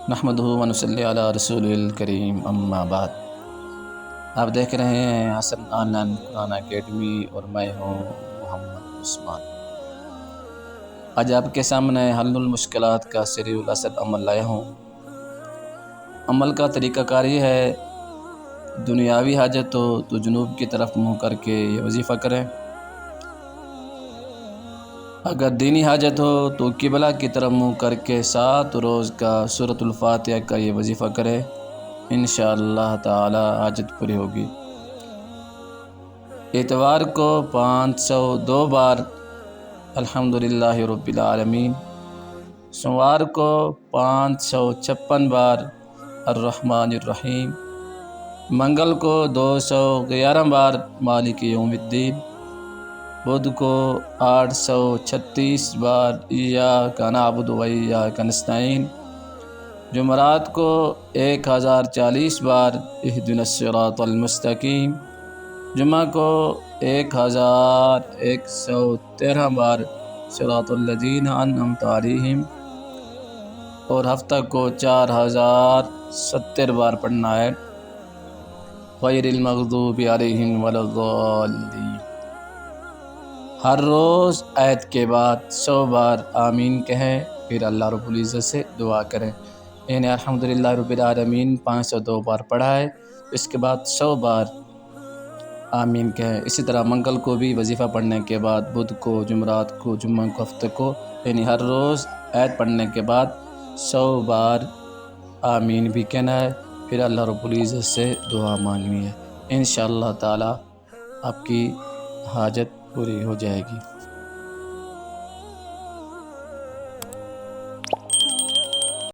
نحمدہ و نصلی علی رسول الکریم اما بعد۔ آپ دیکھ رہے ہیں حسن آن لائن قرآن اکیڈمی اور میں ہوں محمد عثمان۔ آج آپ کے سامنے حل المشکلات کا سری الاصل عمل لایا ہوں۔ عمل کا طریقہ کار یہ ہے، دنیاوی حاجت ہو تو جنوب کی طرف منہ کر کے یہ وظیفہ کریں، اگر دینی حاجت ہو تو قبلہ کی طرف منہ کر کے 7 روز کا سورۃ الفاتحہ کا یہ وظیفہ کرے، انشاءاللہ تعالی حاجت پوری ہوگی۔ اتوار کو 502 بار الحمدللہ رب العالمین، سوموار کو 556 بار الرحمن الرحیم، منگل کو 211 بار مالک یوم الدین، بدھ کو 836 بار ایاک نعبد و ایاک نستعین، جمعرات کو 1040 بار اہدنا الصراط المستقیم، جمعہ کو 1113 بار صراط الذین انعمت علیہم، اور ہفتہ کو 4070 بار پڑھنا ہے غیر المغضوب علیہم ولا الضالین۔ ہر روز آیت کے بعد 100 بار آمین کہیں، پھر اللہ رب العزت سے دعا کریں۔ یعنی الحمدللہ رب العالمین 502 بار پڑھا ہے، اس کے بعد 100 بار آمین کہیں۔ اسی طرح منگل کو بھی وظیفہ پڑھنے کے بعد، بدھ کو، جمعرات کو، جمعہ کو، ہفتے کو، یعنی ہر روز آیت پڑھنے کے بعد 100 بار آمین بھی کہنا ہے، پھر اللہ رب العزت سے دعا مانگنی ہے، انشاءاللہ تعالی آپ کی حاجت پوری ہو جائے گی۔